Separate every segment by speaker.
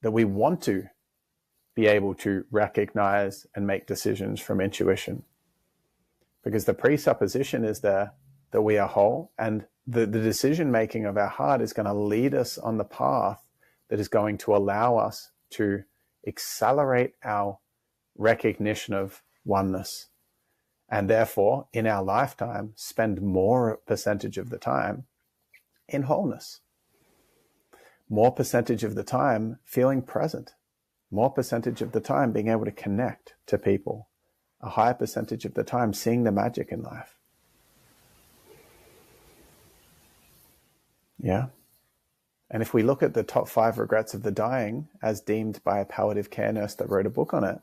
Speaker 1: that we want to be able to recognize and make decisions from intuition. Because the presupposition is there that we are whole, and the decision making of our heart is going to lead us on the path that is going to allow us to accelerate our recognition of oneness, and therefore in our lifetime spend more percentage of the time in wholeness, more percentage of the time feeling present, more percentage of the time being able to connect to people, a higher percentage of the time seeing the magic in life. Yeah. And if we look at the top 5 regrets of the dying as deemed by a palliative care nurse that wrote a book on it,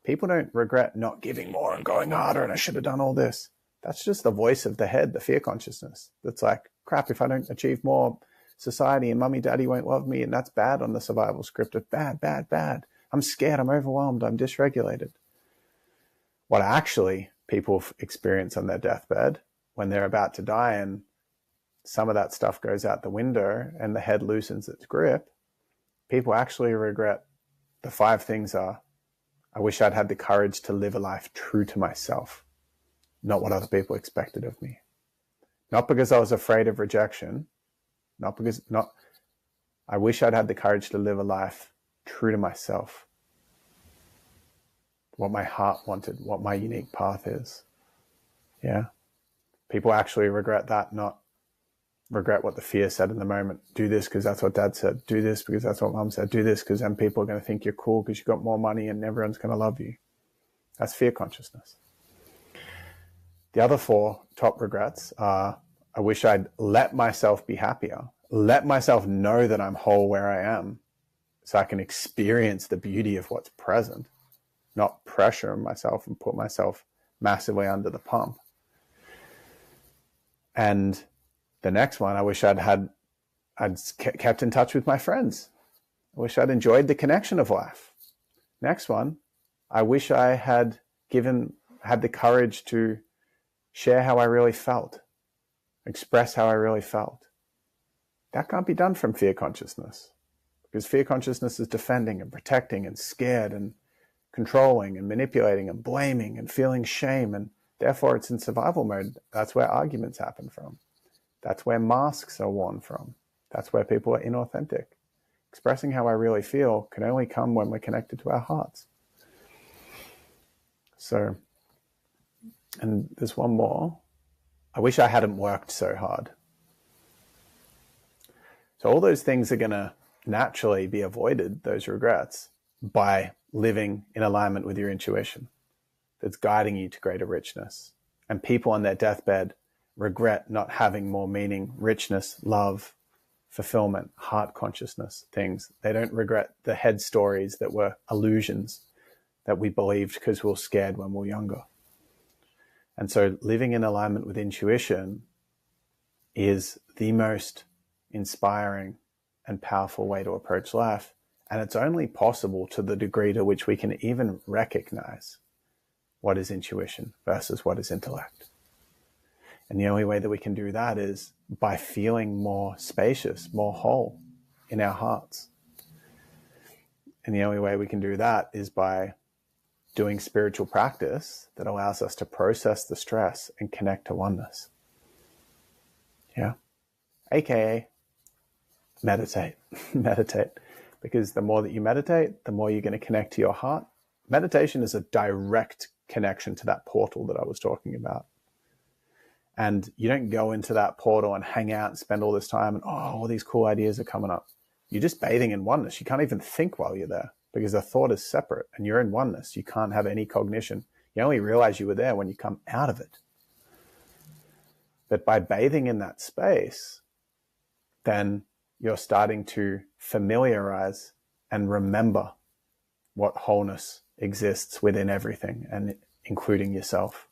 Speaker 1: people don't regret not giving more and going harder and I should have done all this. That's just the voice of the head, the fear consciousness. That's like, crap, if I don't achieve more, society and mummy, daddy won't love me. And that's bad on the survival script of bad, bad, bad. I'm scared, I'm overwhelmed, I'm dysregulated. What actually people experience on their deathbed when they're about to die and some of that stuff goes out the window and the head loosens its grip, people actually regret the 5 things are, I wish I'd had the courage to live a life true to myself, not what other people expected of me. Not because I was afraid of rejection, I wish I'd had the courage to live a life true to myself, what my heart wanted, what my unique path is. Yeah. People actually regret that, not regret what the fear said in the moment. Do this because that's what dad said. Do this because that's what mom said. Do this because then people are going to think you're cool because you've got more money and everyone's going to love you. That's fear consciousness. The other 4 top regrets are, I wish I'd let myself be happier. Let myself know that I'm whole where I am so I can experience the beauty of what's present, not pressure myself and put myself massively under the pump. And the next one, I wish I'd kept in touch with my friends. I wish I'd enjoyed the connection of life. Next one, I wish I had the courage to share how I really felt, express how I really felt. That can't be done from fear consciousness, because fear consciousness is defending and protecting and scared and controlling and manipulating and blaming and feeling shame, and therefore it's in survival mode. That's where arguments happen from. That's where masks are worn from. That's where people are inauthentic. Expressing how I really feel can only come when we're connected to our hearts. So, and there's one more. I wish I hadn't worked so hard. So all those things are going to naturally be avoided, those regrets, by living in alignment with your intuition that's guiding you to greater richness. And people on their deathbed regret not having more meaning, richness, love, fulfillment, heart consciousness, things. They don't regret the head stories that were illusions that we believed because we were scared when we were younger. And so living in alignment with intuition is the most inspiring and powerful way to approach life. And it's only possible to the degree to which we can even recognize what is intuition versus what is intellect. And the only way that we can do that is by feeling more spacious, more whole in our hearts. And the only way we can do that is by doing spiritual practice that allows us to process the stress and connect to oneness. Yeah. AKA meditate. Meditate. Because the more that you meditate, the more you're going to connect to your heart. Meditation is a direct connection to that portal that I was talking about. And you don't go into that portal and hang out and spend all this time and, all these cool ideas are coming up. You're just bathing in oneness. You can't even think while you're there because the thought is separate and you're in oneness. You can't have any cognition. You only realize you were there when you come out of it. But by bathing in that space, then you're starting to familiarize and remember what wholeness exists within everything and including yourself.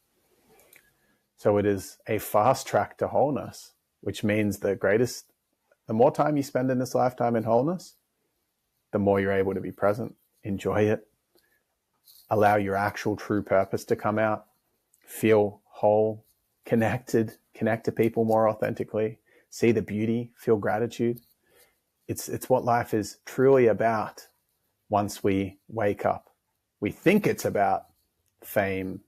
Speaker 1: So it is a fast track to wholeness, which means the more time you spend in this lifetime in wholeness, the more you're able to be present, enjoy it, allow your actual true purpose to come out, feel whole, connect to people more authentically, see the beauty, feel gratitude. It's what life is truly about once we wake up. We think it's about fame.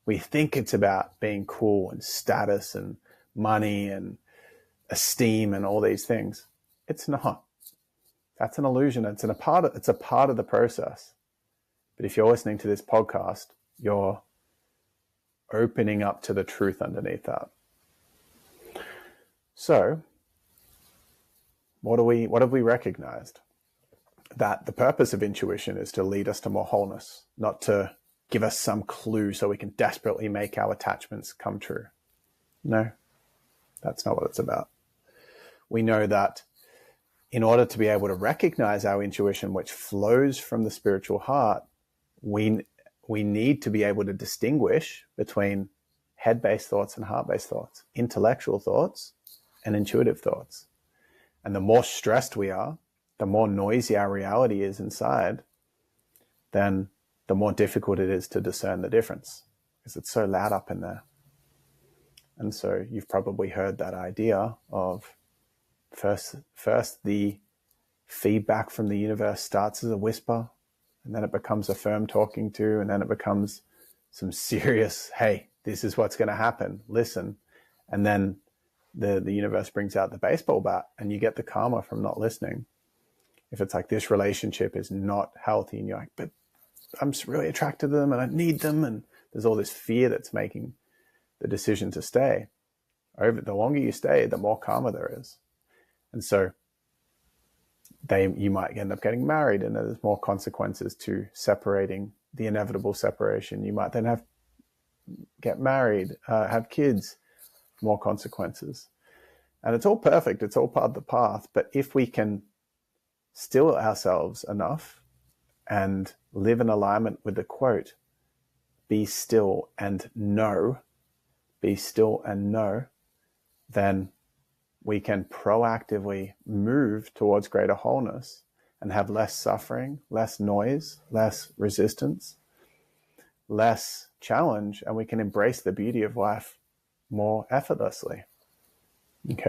Speaker 1: We think it's about being cool and status and money and esteem and all these things. It's not. That's an illusion. It's a part of the process. But if you're listening to this podcast, you're opening up to the truth underneath that. So, what have we recognized? That the purpose of intuition is to lead us to more wholeness, not to give us some clue so we can desperately make our attachments come true. No, that's not what it's about. We know that in order to be able to recognize our intuition, which flows from the spiritual heart, we need to be able to distinguish between head-based thoughts and heart-based thoughts, intellectual thoughts and intuitive thoughts. And the more stressed we are, the more noisy our reality is inside, then the more difficult it is to discern the difference because it's so loud up in there. And so you've probably heard that idea of first the feedback from the universe starts as a whisper, and then it becomes a firm talking to, and then it becomes some serious, hey, this is what's going to happen, listen. And then the universe brings out the baseball bat and you get the karma from not listening. If it's like this relationship is not healthy and you're like, but I'm just really attracted to them and I need them, and there's all this fear that's making the decision to stay. Over the longer you stay, the more karma there is. And so you might end up getting married and there's more consequences to separating, the inevitable separation. You might then get married, have kids, more consequences. And it's all perfect. It's all part of the path. But if we can still ourselves enough and live in alignment with the quote, be still and know, then we can proactively move towards greater wholeness and have less suffering, less noise, less resistance, less challenge, and we can embrace the beauty of life more effortlessly. Okay.